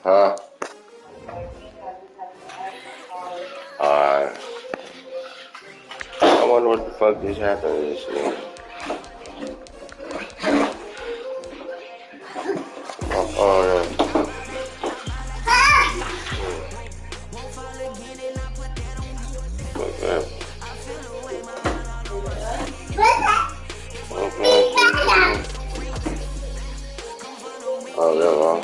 Huh? Alright. I wonder what the fuck just happened to this nigga. My phone. Okay. Oh, there, wrong.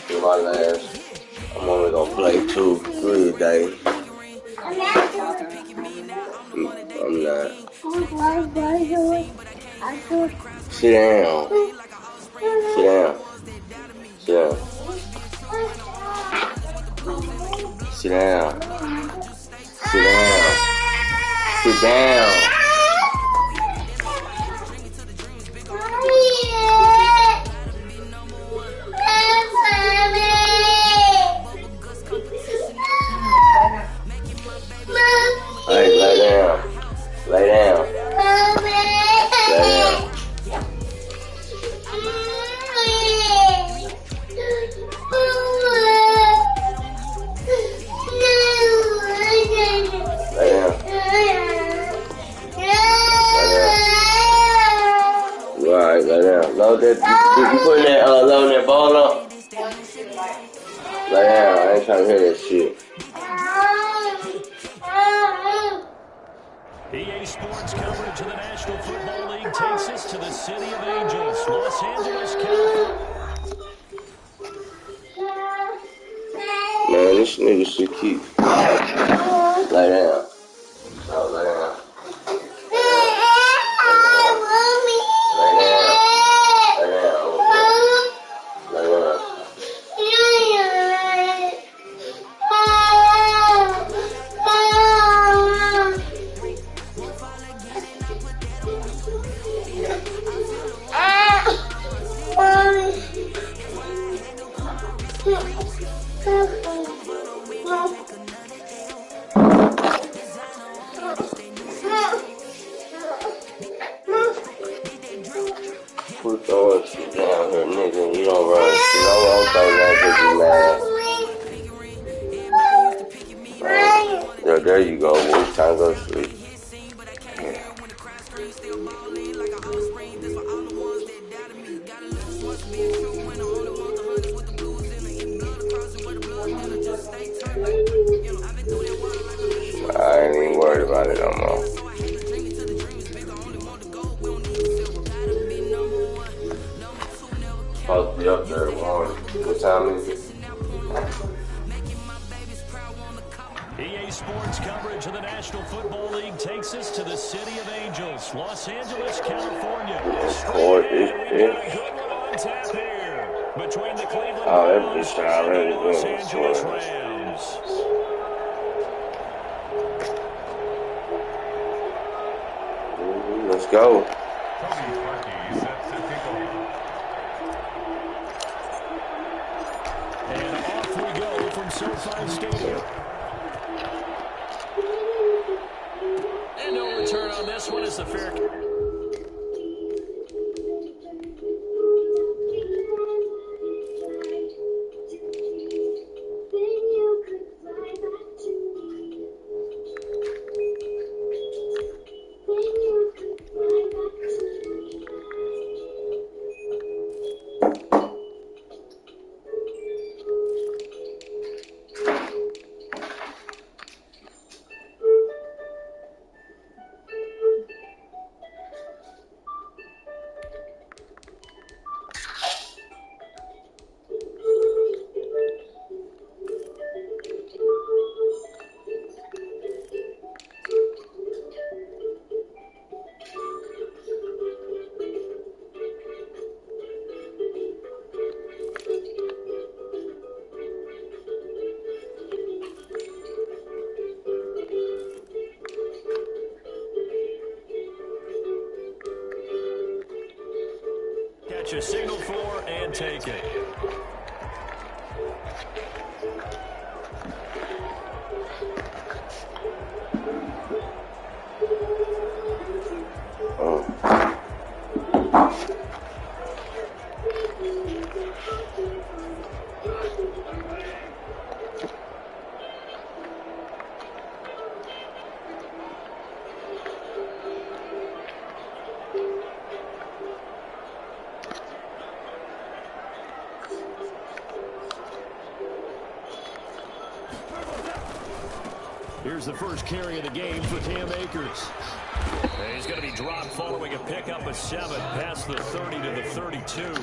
Do my last. I'm only gonna play 2-3 a day. I'm not. Sit down. Sit down. Sit down. Sit down. Sit down. Sit down. Hey, lay down. Lay down. Lay down. Alright, lay down. Load that. You putting that loading that ball up? Lay down. I ain't trying to hear that shit. EA Sports coverage of the National Football League takes us to the City of Angels, Los Angeles, California. Man, this nigga should keep. Lay down. Oh, lay down. Quit throwing shit down here, nigga. You don't run shit. I won't throw that because you mad. Yeah, there you go. It's time to go to sleep. I ain't even worried about it no more. Supposed to be up there tomorrow. What time is it? EA Sports coverage of the National Football League takes us to the City of Angels, Los Angeles, California. Court is good one on tap here between the Cleveland Browns and the Los Angeles Rams. Let's go. And off we go from SoFi Stadium. And no return on this one is the fair. Catch a signal for and take it. Here's the first carry of the game for Cam Akers. And he's going to be dropped following a pickup of 7 past the 30 to the 32.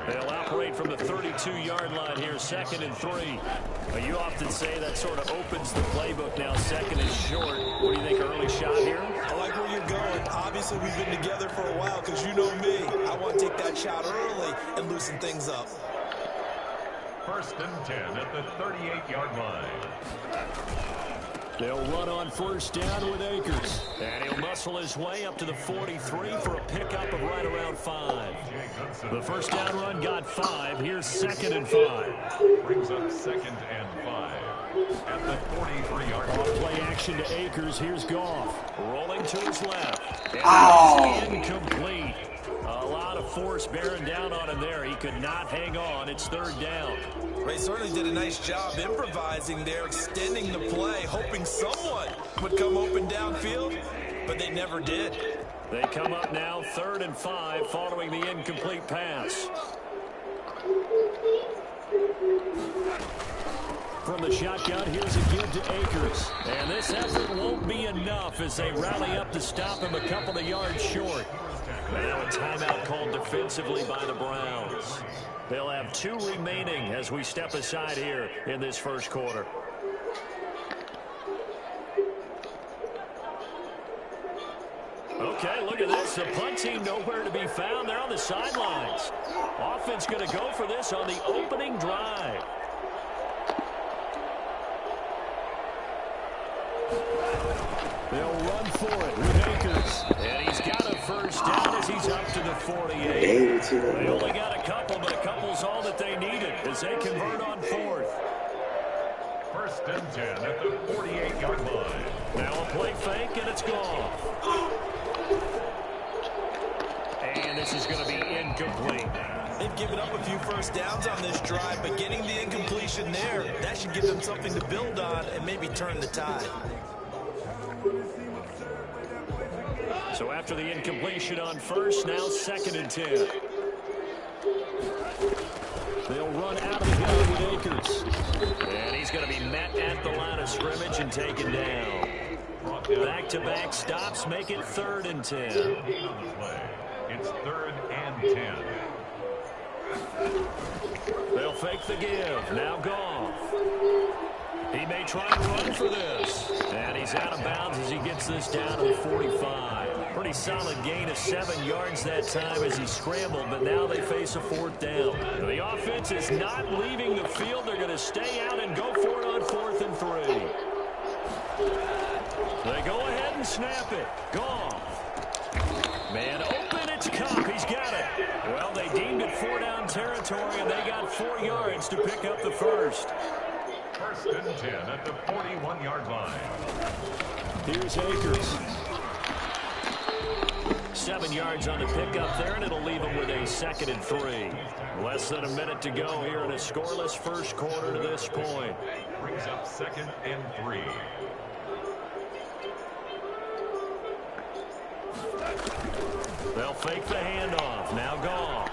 They'll operate from the 32-yard line here, 2nd and 3. You often say that sort of opens the playbook now, 2nd and short. What do you think, early shot here? I like where you're going. Obviously, we've been together for a while because you know me. I want to take that shot early and loosen things up. 1st and 10 at the 38-yard line. They'll run on 1st down with Akers. And he'll muscle his way up to the 43 for a pickup of right around 5. The 1st down run got 5. Here's 2nd and 5. Brings up 2nd and 5 at the 43-yard line. Play action to Akers. Here's Goff. Rolling to his left. And incomplete. A lot of force bearing down on him there. He could not hang on. It's 3rd down. Ray certainly did a nice job improvising there, extending the play, hoping someone would come open downfield, but they never did. They come up now 3rd and 5 following the incomplete pass. From the shotgun, here's a give to Akers. And this effort won't be enough as they rally up to stop him a couple of yards short. Now a timeout called defensively by the Browns. They'll have 2 remaining as we step aside here in this 1st quarter. Okay, look at this. The punt team nowhere to be found. They're on the sidelines. Offense going to go for this on the opening drive. They'll run for it with Akers. And he's got a 1st down as he's up to the 48. They only got a couple, but a couple's all that they needed as they convert on 4th. 1st and 10 at the 48-yard line. Now a play fake, and it's gone. And this is going to be incomplete. They've given up a few 1st downs on this drive, but getting the incompletion there, that should give them something to build on and maybe turn the tide. So after the incompletion on 1st, now 2nd and 10. They'll run out of the gun with Akers. And he's going to be met at the line of scrimmage and taken down. Back-to-back stops make it 3rd and 10. It's 3rd and 10. They'll fake the give. Now Goff. He may try and run for this. And he's out of bounds as he gets this down to the 45. Pretty solid gain of 7 yards that time as he scrambled, but now they face a 4th down. The offense is not leaving the field. They're going to stay out and go for it on 4th and 3. They go ahead and snap it. Goff. Man open, it's Kupp. He's got it. Well, they deemed it 4-down territory, and they got 4 yards to pick up the 1st. 1st and 10 at the 41-yard line. Here's Akers. 7 yards on the pickup there, and it'll leave him with a 2nd and 3. Less than a minute to go here in a scoreless 1st quarter to this point. Brings up 2nd and 3. They'll fake the handoff. Now Goff.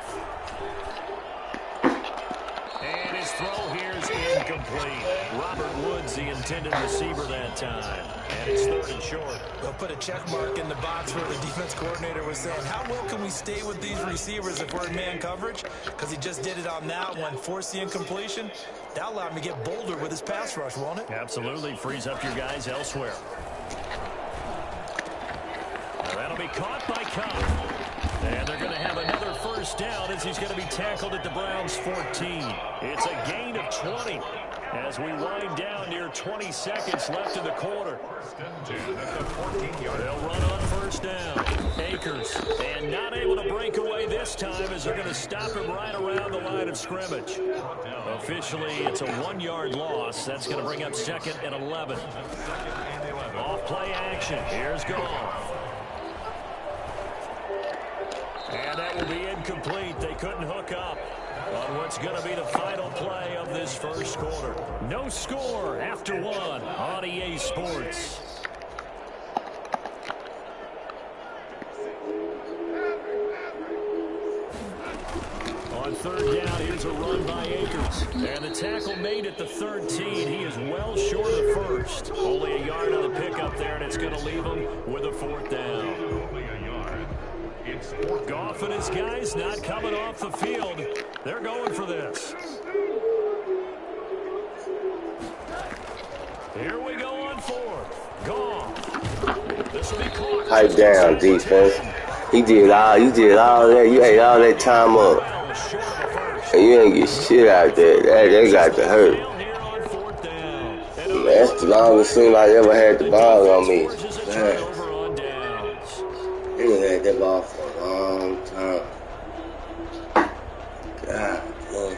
And his throw here is incomplete. Robert Woods, the intended receiver that time. And it's 3rd and short. They'll put a check mark in the box where the defense coordinator was saying, how well can we stay with these receivers if we're in man coverage? Because he just did it on that one. Force the incompletion. That'll allow him to get bolder with his pass rush, won't it? Absolutely. Frees up your guys elsewhere. Now that'll be caught by Kupp. And they're going to have another 1st down as he's going to be tackled at the Browns' 14. It's a gain of 20 as we wind down near 20 seconds left in the quarter. 1st and 10 at the 14-yard line. They'll run on 1st down. Akers, and not able to break away this time as they're going to stop him right around the line of scrimmage. Officially, it's a 1-yard loss. That's going to bring up 2nd and 11. Off play action. Here's Goff. And that will be incomplete. They couldn't hook up on what's going to be the final play of this 1st quarter. No score after 1 on EA Sports. On third down. Here's a run by Akers. And the tackle made at the 13. He is well short of the first. Only a yard on the pickup there, and it's going to leave him with a fourth down. Only a yard. It's fourth. Goff and his guys not coming off the field. They're going for this. Here we go on fourth. Goff. This will be caught. Pipe down, defense. You did all that. You ate all that time up. And you ain't get shit out there. That got to hurt. Man, that's the longest seem I ever had the ball on me. Man. He done had that ball for a long time. God damn.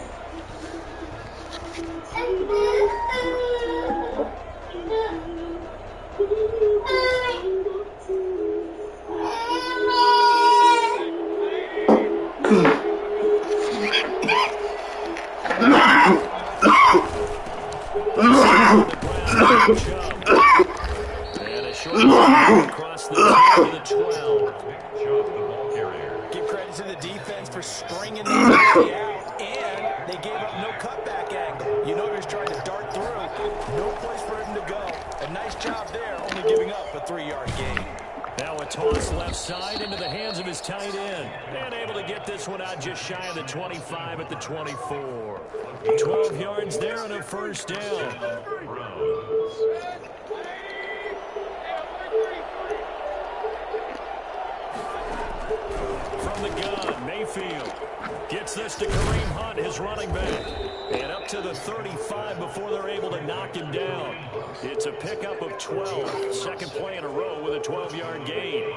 And a short across the 12. Give credit to the defense for stringing the out, and they gave up no cutback angle. You know he was trying to dart through. No place for him to go. A nice job there, only giving up a 3-yard gain. Now a toss left side into the hands of his tight end. And able to get this one out just shy of the 25 at the 24. 12 yards there and a first down. From the gun, Mayfield gets this to Kareem Hunt, his running back. And up to the 35 before they're able to knock him down. It's a pickup of 12. Second play in a row with a 12-yard gain.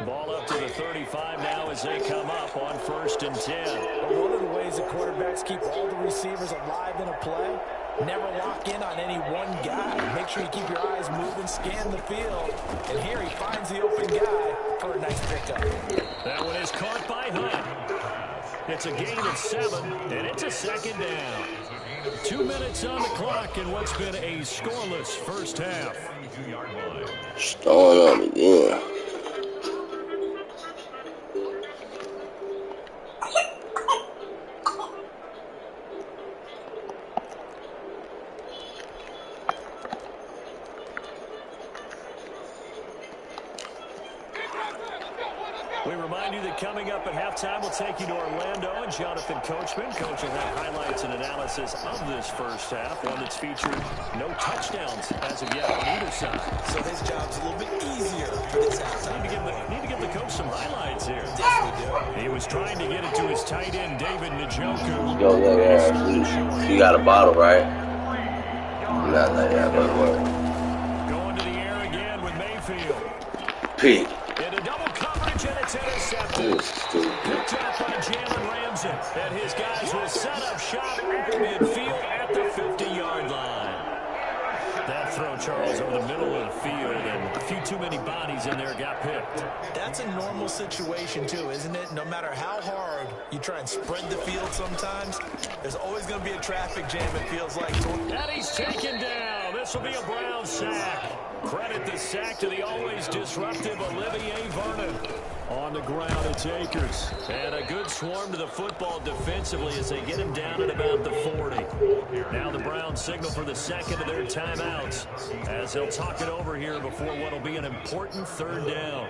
Ball up to the 35 now as they come up on 1st and 10. One of the ways the quarterbacks keep all the receivers alive in a play, never lock in on any one guy. Make sure you keep your eyes moving, scan the field. And here he finds the open guy for a nice pickup. That one is caught by Hunt. It's a gain of 7, and it's a second down. 2 minutes on the clock in what's been a scoreless first half. Throwing up again. We remind you that coming up at halftime, we'll take you to Orlando, and Jonathan Coachman. Coach will have highlights and analysis of this first half, one that's featured no touchdowns as of yet on either side. So his job's a little bit easier for this halftime. Need to give the coach some highlights here. Yes, we do. He was trying to get it to his tight end, David Njoku. Go there. You got a bottle, right? Not like that, but work. Going to the air again with Mayfield. Pete. Into double coverage, and it's intercepted. Picked up by Jalen Ramsey. And his guys will set up shop at midfield at the 50-yard line. That throw, Charles, over the middle of the field, and a few too many bodies in there got picked. That's a normal situation, too, isn't it? No matter how hard you try and spread the field sometimes, there's always going to be a traffic jam, it feels like. And he's taken down. This will be a Brown sack. Credit the sack to the always disruptive Olivier Vernon. On the ground, it's Akers. And a good swarm to the football defensively as they get him down at about the 40. Now the Browns signal for the second of their timeouts as they'll talk it over here before what will be an important third down.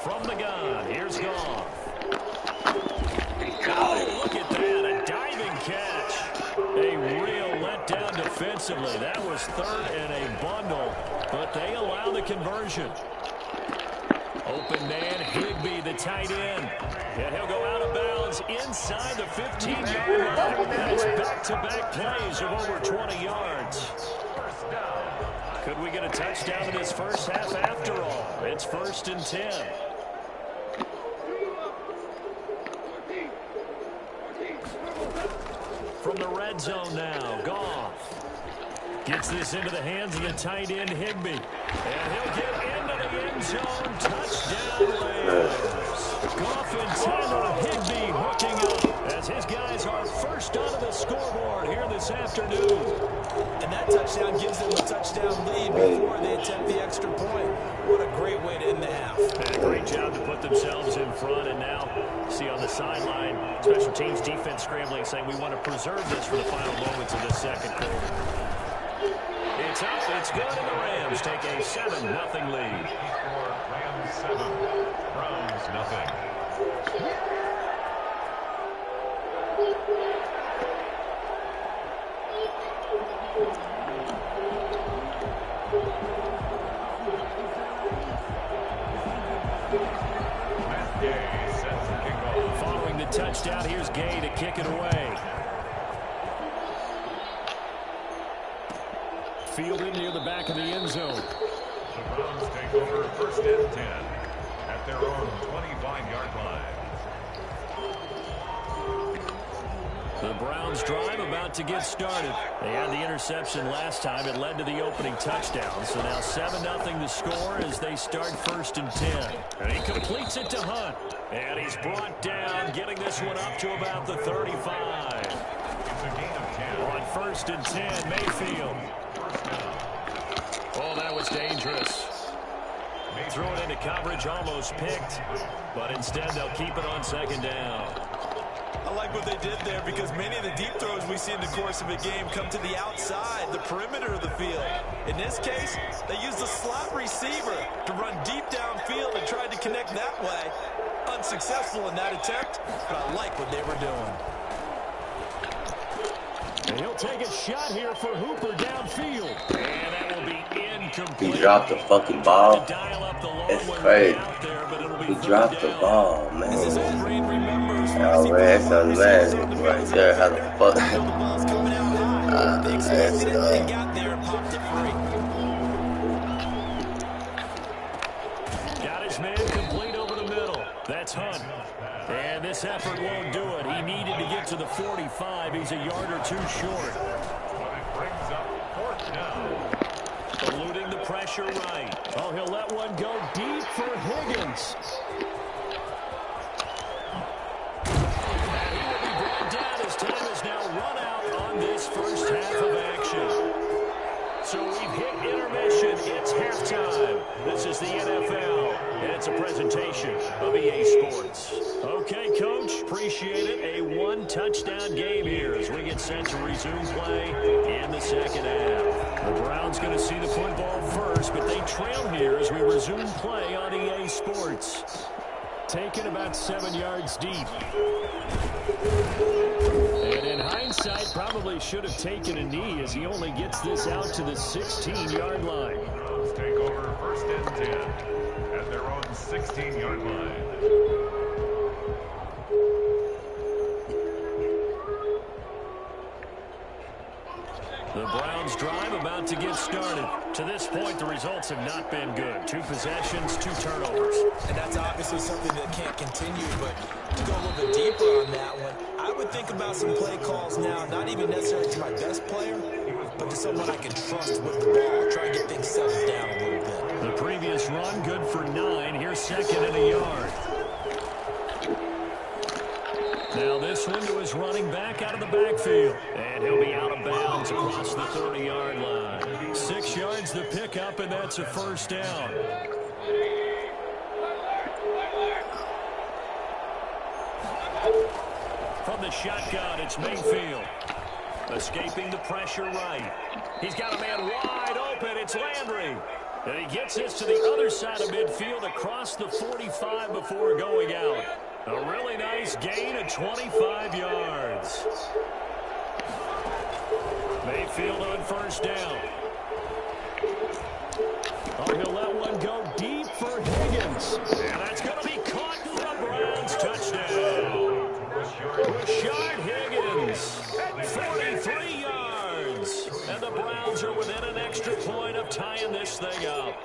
From the gun, here's Goff. Oh, look at that, a diving catch. A real letdown defensively. That was third and a bundle, but they allow the conversion. Open man, Higbee, the tight end. And he'll go out of bounds inside the 15-yard line. That's back-to-back plays of over 20 yards. Could we get a touchdown in this first half after all? It's 1st and 10. From the red zone now, Goff gets this into the hands of the tight end, Higbee. And he'll get into the end zone. Touchdown, Rams. Goff and Tyler Higbee hooking up as as his guys are first onto the scoreboard here this afternoon. And that touchdown gives them a touchdown lead before they attempt the extra point. What a great way to end the half. And a great job to put themselves in front. And now, see on the sideline, special teams defense scrambling, saying we want to preserve this for the final moments of this second quarter. It's up, it's good, and the Rams take a 7-0 lead. Rams 7, Browns nothing. Matt Gay sets the kickoff. Following the touchdown, here's Gay to kick it away. Fielded near the back of the end zone. The Browns take over first and 10 at their own 25-yard line. The Browns drive about to get started. They had the interception last time. It led to the opening touchdown. So now 7-0 the score as they start first and 10. And he completes it to Hunt. And he's brought down, getting this one up to about the 35. It's a gain of 10. On first and 10, Mayfield. Oh, that was dangerous. Threw it into coverage, almost picked. But instead, they'll keep it on second down. I like what they did there because many of the deep throws we see in the course of a game come to the outside, the perimeter of the field. In this case, they used the slot receiver to run deep downfield and tried to connect that way. Unsuccessful in that attempt, but I like what they were doing. And he'll take a shot here for Hooper downfield. And that will be incomplete. He dropped the fucking ball. It's crazy. He dropped the ball, man. Oh, man, that's unmanageable right there. How the fuck? Got his man complete over the middle. That's Hunt. And this effort won't do it. He needed to get to the 45. He's a yard or two short. But it brings up fourth down. Eluding the pressure right. Oh, he'll let one go deep for Higgins. And he will be brought down as time is now run out on this first half of action. So we've hit intermission. It's halftime. This is the NFL, and it's a presentation of EA Sports. Okay, Coach, appreciate it. A one-touchdown game here as we get set to resume play in the second half. The Browns going to see the football first, but they trail here as we resume play on EA Sports. Taken about 7 yards deep. And in hindsight, probably should have taken a knee as he only gets this out to the 16-yard line. Browns take over first and 10 at their own 16-yard line. The Browns drive about to get started. To this point, the results have not been good. 2 possessions, 2 turnovers. And that's obviously something that can't continue, but to go a little bit deeper on that one, I would think about some play calls now, not even necessarily to my best player, but to someone I can trust with the ball. Try and get things settled down a little bit. The previous run, good for 9. Here's second and a yard. Now this one to his running back out of the backfield. And he'll be out of bounds across the 30-yard line. 6 yards the pickup, and that's a first down. From the shotgun, it's Mayfield. Escaping the pressure right. He's got a man wide open. It's Landry. And he gets this to the other side of midfield across the 45 before going out. A really nice gain of 25 yards. Mayfield on first down. Oh, he'll let one go deep for Higgins. And that's going to be caught for a Browns touchdown. Rashard Higgins, 43 yards. And the Browns are within an extra point of tying this thing up.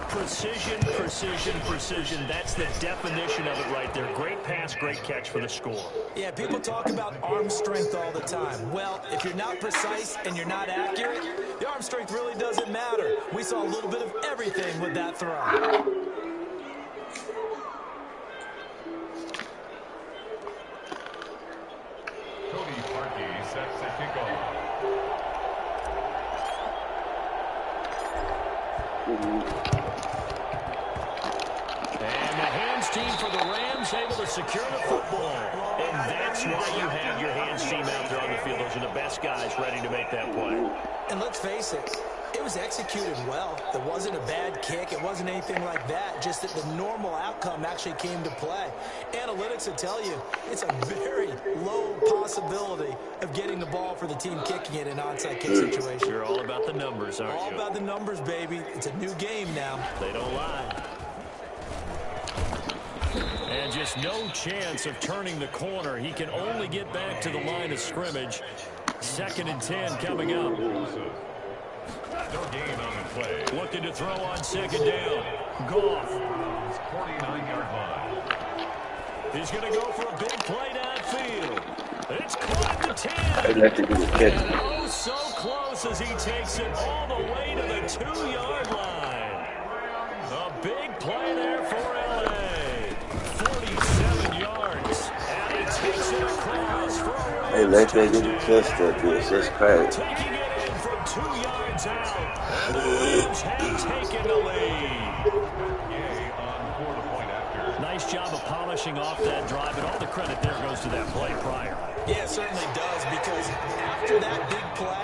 Precision, precision, precision. That's the definition of it right there. Great pass, great catch for the score. Yeah, people talk about arm strength all the time. Well, if you're not precise and you're not accurate, the arm strength really doesn't matter. We saw a little bit of everything with that throw. set to kick off. And the hands team for the Rams able to secure the football. And that's why you have your hands team out there on the field. Those are the best guys ready to make that play. And let's face it, it was executed well. There wasn't a bad kick. It wasn't anything like that. Just that the normal outcome actually came to play. Analytics will tell you it's a very low possibility of getting the ball for the team kicking it in an onside kick situation. You're all about the numbers, aren't you? All about the numbers, baby. It's a new game now. They don't lie. And just no chance of turning the corner. He can only get back to the line of scrimmage. 2nd and 10 coming up. No gain on the play. Looking to throw on 2nd down. Goff. 49-yard line. He's going to go for a big play downfield. It's caught at the 10. I'd like to do the catch. And oh, so close as he takes it all the way to the 2-yard line. A big play there for L.A. 47 yards. And he takes it across for a Hey, let that get the touchdown, dude. That's crazy. taking it in from 2 yards out. And the Rams have taken the lead. Yay on 4-point after. Nice job of polishing off that drive, and all the credit there goes to that play prior. Yeah, it certainly does, because after that big play,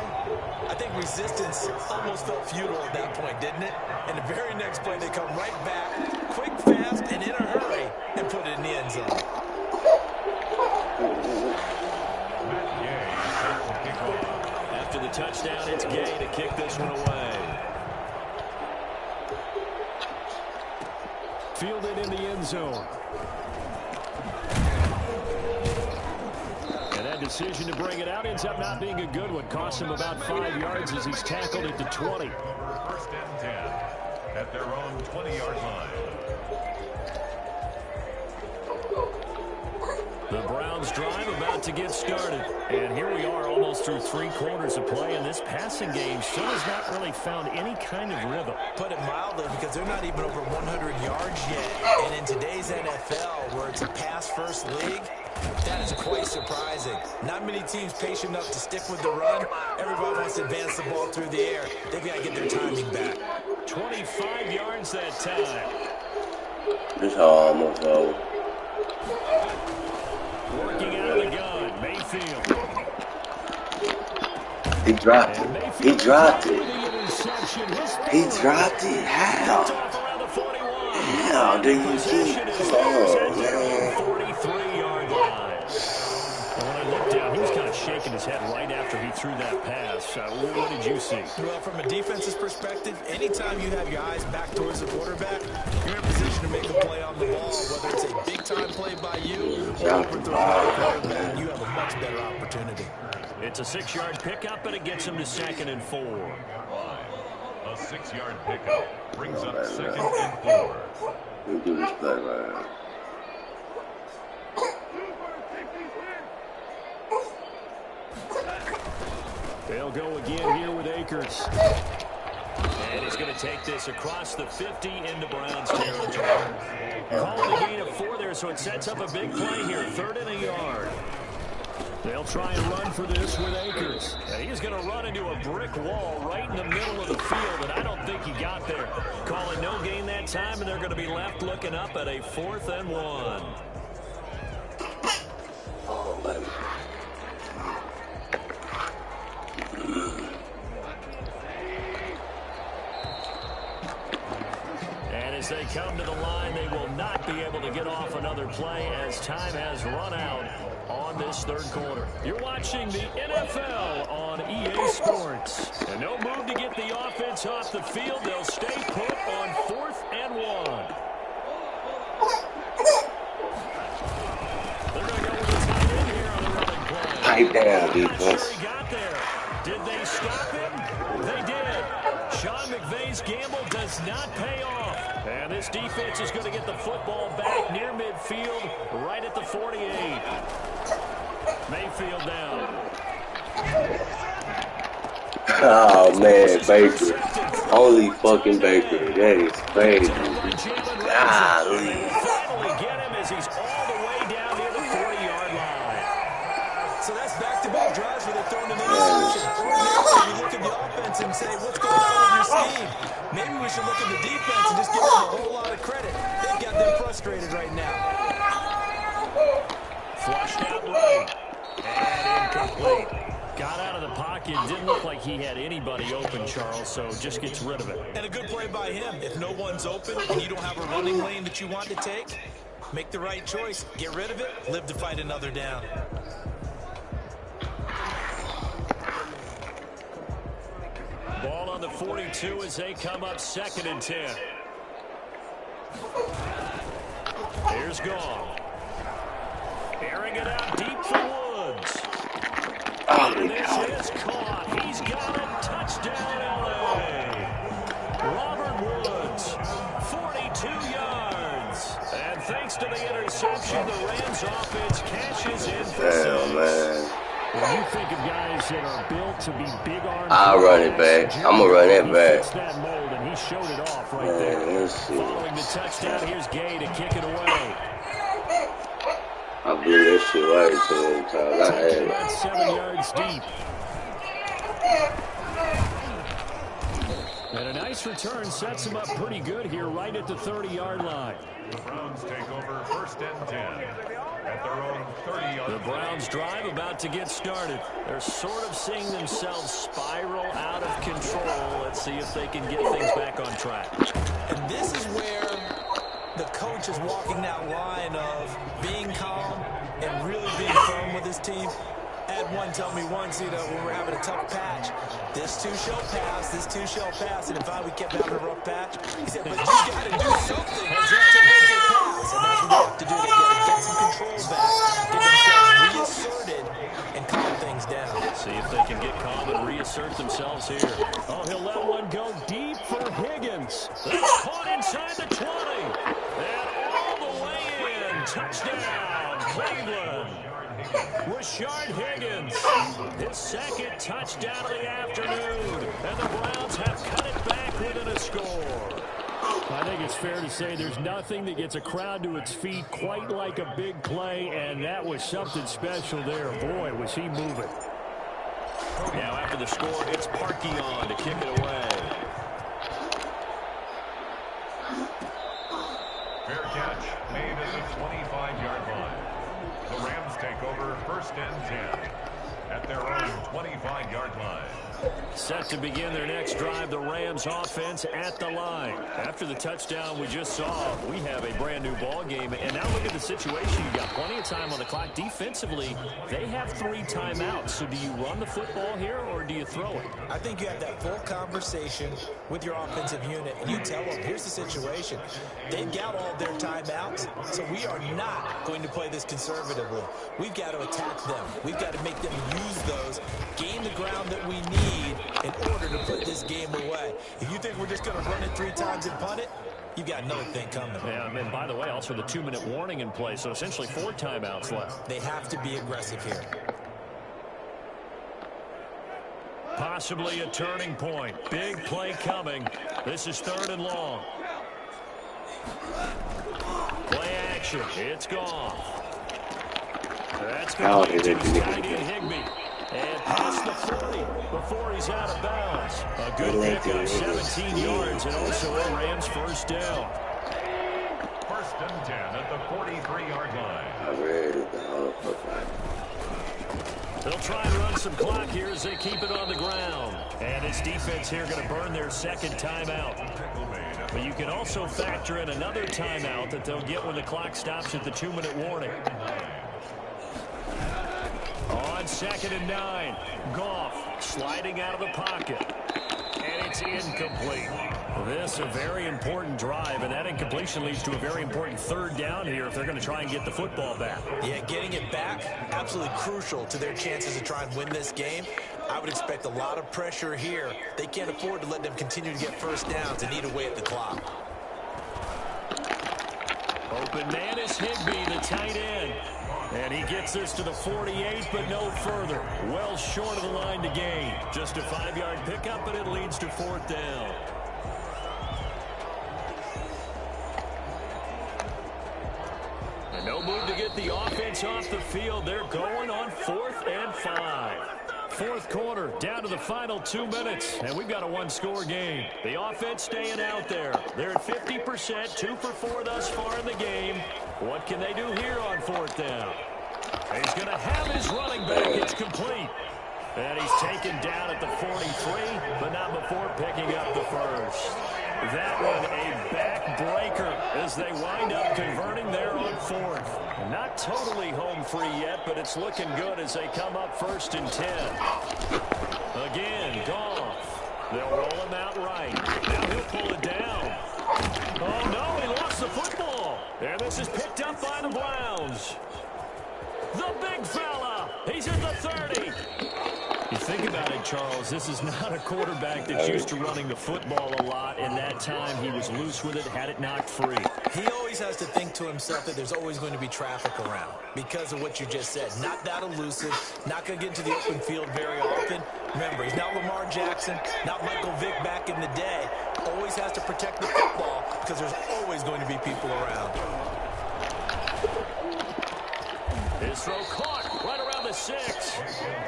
I think resistance almost felt futile at that point, didn't it? And the very next play, they come right back, quick, fast, and in a hurry, and put it in the end zone. After the touchdown, it's Gay to kick this one away. Fielded in the end zone. And that decision to bring it out ends up not being a good one. Costs him about 5 yards as he's tackled at the 20. 1st and 10 at their own 20-yard line. The Browns drive about to get started. And here we are almost through 3 quarters of play, and this passing game still has not really found any kind of rhythm. Put it mildly, because they're not even over 100 yards yet. And in today's NFL, where it's a pass-first league, that is quite surprising. Not many teams patient enough to stick with the run. Everybody wants to advance the ball through the air. They've got to get their timing back. 25 yards that time. This almost over. Working out of the gun, Mayfield. He dropped it. He dropped it. He dropped it. How? How do you keep? Oh, man. 43-yard line. When I looked down, he was kind of shaking his head right after he threw that pass. What did you see? Well, from a defense's perspective, anytime you have your eyes back towards the quarterback, you're in a position to make a play on the ball, whether it's a big-time play by you or overthrow by the quarterback. You have a much better opportunity. It's a 6-yard pickup, and it gets him to 2nd and 4. A 6-yard pickup brings up 2nd and 4. We do this play right now. They'll go again here with Akers. And he's going to take this across the 50 into Browns territory. Calling a gain of 4 there, so it sets up a big play here. 3rd and a yard. They'll try and run for this with Akers. And he's going to run into a brick wall right in the middle of the field, and I don't think he got there. Calling no gain that time, and they're going to be left looking up at a 4th and 1. Oh, man. And as they come to the line, they will not be able to get off another play as time has run out on this 3rd quarter. You're watching the NFL on EA Sports. And no move to get the offense off the field. They'll stay put on 4th and 1. They're going to go with the tight end here on the running play. Pipe down, Not defense. sure he got there. Did they stop him? They did. Sean McVay's gamble does not pay off. And this defense is going to get the football back near midfield, right at the 48. Mayfield down. Oh, man, Baker. Holy fucking Baker. That is crazy. Golly. Finally get him as he's all the way down near the 40-yard line. So that's back-to-back drives where they're throwing an interception. Ordinarily, we look at the offense and say, what's going on with your scheme? Maybe we should look at the defense and just give them a whole lot of credit. They've got them frustrated right now. Flushed out right. And incomplete. Got out of the pocket. Didn't look like he had anybody open, Charles, so just gets rid of it. And a good play by him. If no one's open and you don't have a running lane that you want to take, make the right choice. Get rid of it. Live to fight another down. Ball on the 42 as they come up 2nd and 10. Here's Goff. Airing it out deep for Woods. And this is caught. He's got it. Touchdown, L.A. Robert Woods, 42 yards. And thanks to the interception, the Rams offense cashes in for 6. Man. When you think of guys that are built to be big arms, I'll run it back. I'm going to run it back. fits that mold, and he showed it off right there. Let's see. Following the touchdown, here's Gay to kick it away. I blew this shit right to him because I had it. About 7 yards deep. And a nice return sets him up pretty good here right at the 30-yard line. The Browns take over 1st and 10 at their own 30-yard line. The Browns drive about to get started. They're sort of seeing themselves spiral out of control. Let's see if they can get things back on track. And this is where the coach is walking that line of being calm and really being firm with his team. Had one tell me once, when we're having a tough patch, this too shall pass, this too shall pass. And if we kept having a rough patch, he said, but you got to do something to make it pass. And that's what they have to do. They got to get some control back, get themselves reasserted, and calm things down. See if they can get calm and reassert themselves here. Oh, he'll let one go deep for Higgins. That's caught inside the 20. And all the way in. Touchdown, Cleveland. Rashard Higgins, his 2nd touchdown of the afternoon. And the Browns have cut it back within a score. I think it's fair to say there's nothing that gets a crowd to its feet quite like a big play, and that was something special there. Boy, was he moving. Now after the score, it's Parkey on to kick it away. Fair catch made at the 25-yard line. The Rams take over 1st and 10 at their own 25-yard line. Set to begin their next drive, the Rams offense at the line. After the touchdown we just saw, we have a brand new ball game. And now look at the situation. You've got plenty of time on the clock. Defensively, they have 3 timeouts. So do you run the football here or do you throw it? I think you have that full conversation with your offensive unit, and you tell them, here's the situation. They've got all their timeouts, so we are not going to play this conservatively. We've got to attack them. We've got to make them use those, gain the ground that we need in order to put this game away. If you think we're just going to run it 3 times and punt it, you've got another thing coming. Yeah, and by the way, also the 2-minute warning in play, so essentially 4 timeouts left. They have to be aggressive here. Possibly a turning point. Big play coming. This is 3rd and long. Play action. It's gone. That's going to be tight end Higbee. And past the 40 before he's out of bounds. A good pick of 17 yards and also a Rams 1st down. 1st and 10 at the 43-yard line. I read it down. They'll try and run some clock here as they keep it on the ground. And his defense here going to burn their 2nd timeout. But you can also factor in another timeout that they'll get when the clock stops at the 2-minute warning. On 2nd and 9, Goff sliding out of the pocket. And it's incomplete. This is a very important drive, and that incompletion leads to a very important 3rd down here if they're going to try and get the football back. Yeah, getting it back, absolutely crucial to their chances to try and win this game. I would expect a lot of pressure here. They can't afford to let them continue to get 1st downs and eat away at the clock. Open man is Higbee, the tight end. And he gets this to the 48, but no further. Well short of the line to gain. Just a 5-yard pickup, but it leads to 4th down. And no move to get the offense off the field. They're going on 4th and fourth quarter, down to the final 2 minutes, and we've got a one-score game. The offense staying out there. They're at 50%, 2 for 4 thus far in the game. What can they do here on fourth down? He's going to have his running back. It's complete. And he's taken down at the 43, but not before picking up the first. That one a backbreaker as they wind up converting there on fourth. Not totally home free yet, but it's looking good as they come up 1st and 10. Again, Goff. They'll roll him out right. Now he'll pull it down. Oh, no, he lost the football. And this is picked up by the Browns. The big fella. He's at the 30. You think about it, Charles, this is not a quarterback that's used to running the football a lot, and that time he was loose with it, had it knocked free. He always has to think to himself that there's always going to be traffic around because of what you just said. Not that elusive, not going to get into the open field very often. Remember, he's not Lamar Jackson, not Michael Vick back in the day. Always has to protect the football because there's always going to be people around. His throw caught right around the 6.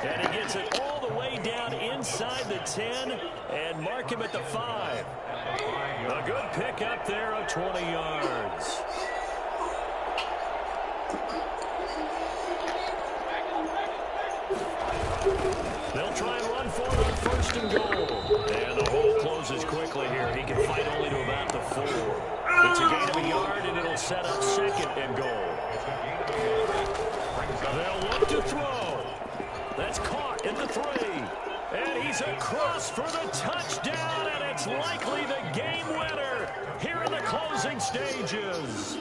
And he gets it all the way down inside the 10 and mark him at the 5. A good pick up there of 20 yards. They'll try and run for it on 1st and goal. And the hole closes quickly here. He can fight only to about the 4. It's a gain of a yard, and it'll set up 2nd and goal. They'll look to throw. That's caught at the 3. And he's across for the touchdown, and it's likely the game winner here in the closing stages.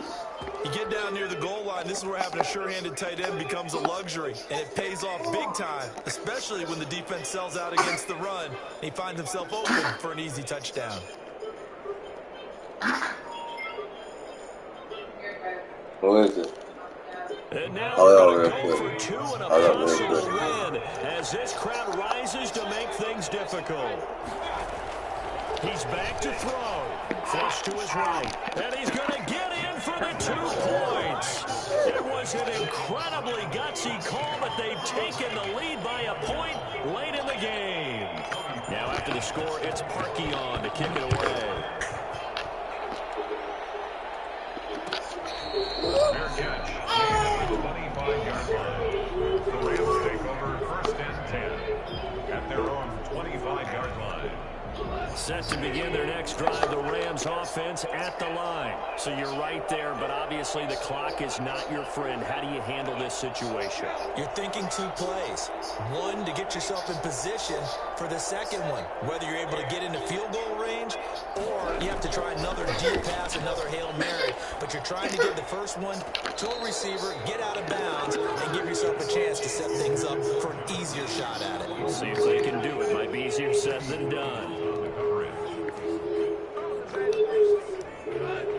You get down near the goal line, this is where having a sure-handed tight end becomes a luxury, and it pays off big time, especially when the defense sells out against the run, and he finds himself open for an easy touchdown. What is it? And now they're going to go for 2 and a possible win as this crowd rises to make things difficult. He's back to throw. Flush to his right. And he's going to get in for the 2 points. It was an incredibly gutsy call, but they've taken the lead by a point late in the game. Now after the score, it's Parkey on to kick it away. Fair catch. 25-yard line. The Rams take over 1st and 10 at their own 25-yard line. Set to begin their next drive, the Rams offense at the line. So you're right there, but obviously the clock is not your friend. How do you handle this situation? You're thinking 2 plays. One, to get yourself in position for the second one, whether you're able to get into field goal range or you have to try another deep pass, another Hail Mary. But you're trying to get the first one to a receiver, get out of bounds, and give yourself a chance to set things up for an easier shot at it. We'll see if they can do it. Might be easier said than done.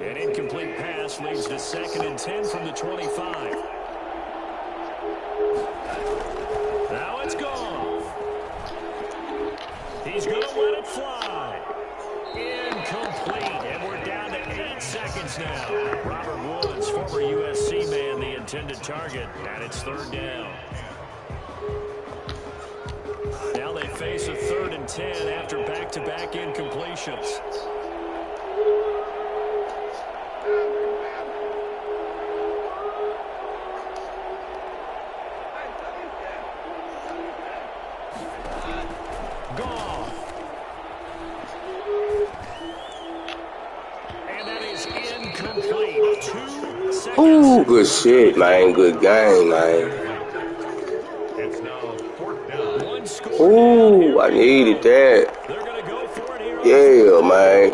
An incomplete pass leads to 2nd and 10 from the 25. Now it's gone. He's going to let it fly. Incomplete, and we're down to 8 seconds now. Robert Woods, former USC man, the intended target, and it's 3rd down. Now they face a 3rd and 10 after back-to-back incompletions. Ooh, good shit, man. Good game, man. Ooh, I needed that. Yeah, man.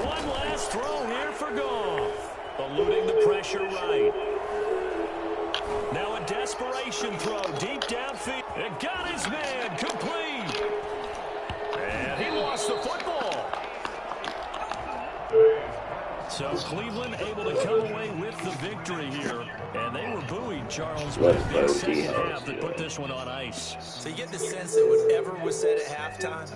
One last throw here for Goff. Eluding the pressure right. Now a desperation throw deep downfield. And got his man complete. And he lost the football. So Cleveland able to come away with the victory here. And they were buoyed, Charles, with a big second half that put this one on ice. So you get the sense that whatever was said at halftime,